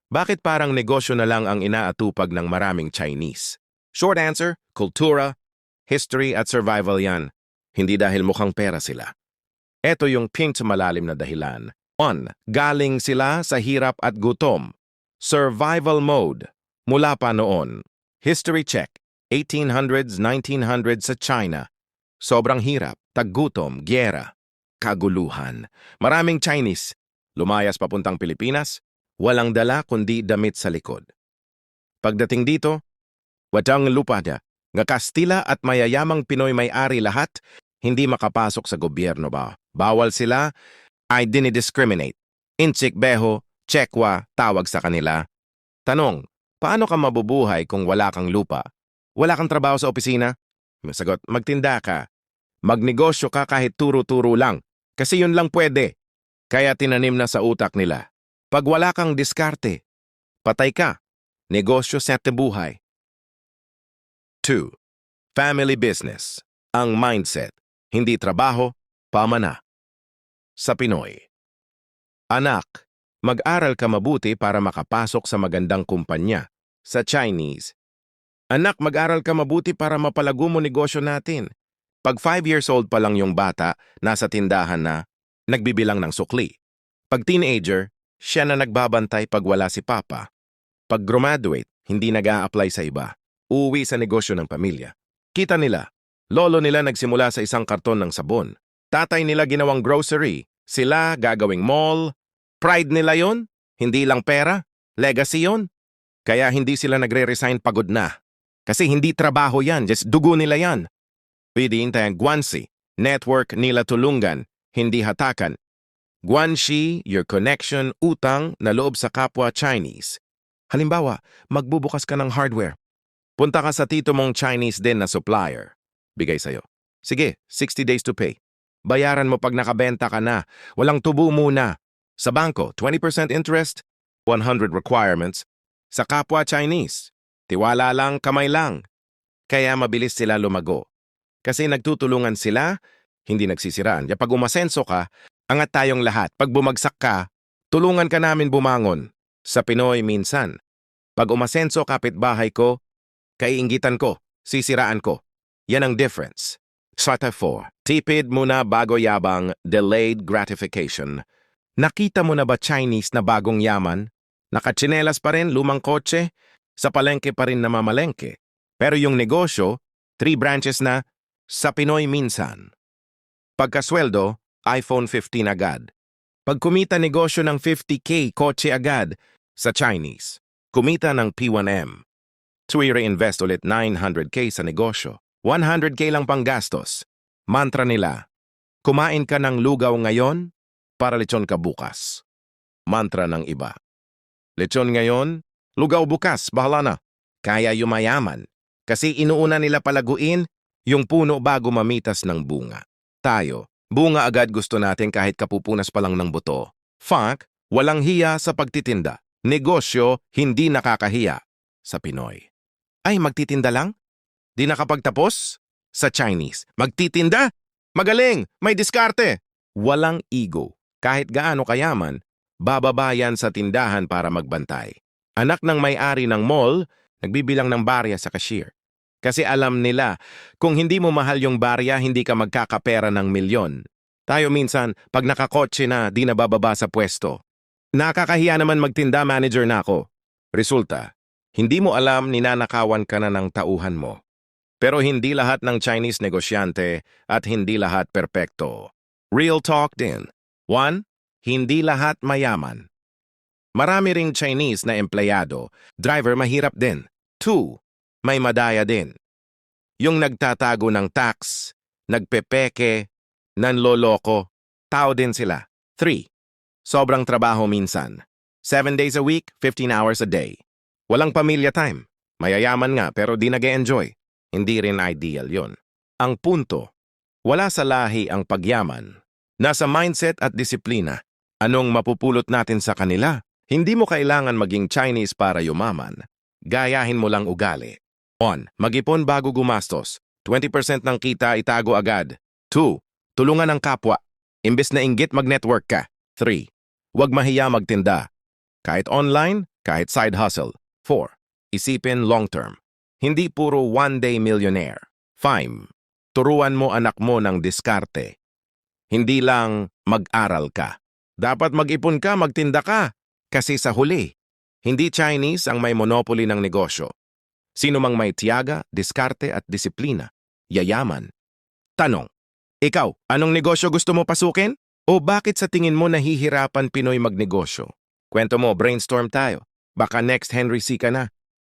Bakit parang negosyo na lang ang inaatupag ng maraming Chinese? Short answer, kultura, history at survival yan. Hindi dahil mukhang pera sila. Ito yung pink malalim na dahilan. 1. Galing sila sa hirap at gutom. Survival mode. Mula pa noon. History check. 1800s, 1900s sa China. Sobrang hirap, taggutom, gyera, kaguluhan. Maraming Chinese. Lumayas papuntang Pilipinas, walang dala kundi damit sa likod. Pagdating dito, wadang lupada, nga Kastila at mayayamang Pinoy may-ari lahat, hindi makapasok sa gobyerno ba? Bawal sila, ay dinidiscriminate. Inchik beho, chekwa, tawag sa kanila. Tanong, paano ka mabubuhay kung wala kang lupa? Wala kang trabaho sa opisina? Sagot, magtinda ka. Magnegosyo ka kahit turo-turo lang. Kasi yun lang pwede. Kaya tinanim na sa utak nila. Pag wala kang diskarte, patay ka. Negosyo sa buhay. 2. Family business. Ang mindset. Hindi trabaho, pamana. Sa Pinoy. Anak, mag-aral ka mabuti para makapasok sa magandang kumpanya. Sa Chinese. Anak, mag-aral ka mabuti para mapalago mo negosyo natin. Pag 5 years old pa lang yung bata, nasa tindahan na, nagbibilang ng sukli. Pag teenager, siya na nagbabantay pag wala si papa. Pag graduate, hindi nag-a-apply sa iba. Uuwi sa negosyo ng pamilya. Kita nila, lolo nila nagsimula sa isang karton ng sabon. Tatay nila ginawang grocery. Sila gagawing mall. Pride nila yon, hindi lang pera. Legacy yon. Kaya hindi sila nagre-resign pagod na. Kasi hindi trabaho yan, just dugo nila yan. Pwede tayong Guanxi, network nila tulungan, hindi hatakan. Guanxi, your connection, utang na loob sa kapwa Chinese. Halimbawa, magbubukas ka ng hardware. Punta ka sa tito mong Chinese din na supplier. Bigay sa'yo. Sige, 60 days to pay. Bayaran mo pag nakabenta ka na. Walang tubo muna. Sa bangko, 20% interest, 100 requirements. Sa kapwa Chinese, tiwala lang, kamay lang. Kaya mabilis sila lumago. Kasi nagtutulungan sila, hindi nagsisiraan. Pag umasenso ka, angat tayong lahat. Pag bumagsak ka, tulungan ka namin bumangon. Sa Pinoy minsan. Pag umasenso kapitbahay ko, kaiinggitan ko, sisiraan ko. Yan ang difference. Strata 4. Tipid muna bago yabang, delayed gratification. Nakita mo na ba Chinese na bagong yaman? Nakatsinelas pa rin, lumang kotse, sa palengke pa rin namamalengke. Pero yung negosyo, 3 branches na, sa Pinoy minsan. Pagkasweldo, iPhone 15 agad. Pag kumita negosyo ng 50K, kotse agad. Sa Chinese, kumita ng P1M. Tuwi reinvest ulit 900K sa negosyo. 100K lang pang gastos. Mantra nila, kumain ka ng lugaw ngayon, para lechon ka bukas. Mantra ng iba. Lechon ngayon, lugaw bukas, bahala na. Kaya yumayaman. Kasi inuuna nila palaguin yung puno bago mamitas ng bunga. Tayo, bunga agad gusto natin kahit kapupunas pa lang ng buto. Fact, walang hiya sa pagtitinda. Negosyo, hindi nakakahiya. Sa Pinoy. Ay, magtitinda lang? Di nakapagtapos? Sa Chinese. Magtitinda? Magaling, may diskarte. Walang ego. Kahit gaano kayaman, bababayan sa tindahan para magbantay. Anak ng may-ari ng mall, nagbibilang ng barya sa cashier. Kasi alam nila, kung hindi mo mahal yung barya, hindi ka magkakapera ng milyon. Tayo minsan, pag nakakotse na, di nabababa sa pwesto. Nakakahiya naman magtinda, manager na ako. Resulta, hindi mo alam ninanakawan ka na ng tauhan mo. Pero hindi lahat ng Chinese negosyante at hindi lahat perpekto. Real talk din. 1. Hindi lahat mayaman. Marami ring Chinese na empleyado, driver mahirap din. 2. May madaya din. Yung nagtatago ng tax, nagpepeke, nanloloko, tao din sila. 3. Sobrang trabaho minsan. 7 days a week, 15 hours a day. Walang pamilya time. Mayayaman nga pero di nag-e-enjoy. Hindi rin ideal yon. Ang punto, wala sa lahi ang pagyaman. Nasa mindset at disiplina. Anong mapupulot natin sa kanila? Hindi mo kailangan maging Chinese para yumaman. Gayahin mo lang ugali. 1. Mag-ipon bago gumastos. 20% ng kita itago agad. 2. Tulungan ang kapwa. Imbes na inggit mag-network ka. 3. Huwag mahiya magtinda. Kahit online, Kahit side hustle. 4. Isipin long-term. Hindi puro one-day millionaire. 5. Turuan mo anak mo ng diskarte. Hindi lang mag-aral ka. Dapat mag-ipon ka, magtinda ka. Kasi sa huli, hindi Chinese ang may monopoly ng negosyo. Sino mang may tiyaga, diskarte at disiplina, yayaman. Tanong, ikaw, anong negosyo gusto mo pasukin? O bakit sa tingin mo nahihirapan Pinoy magnegosyo? Kwento mo, brainstorm tayo. Baka next Henry C. ka na.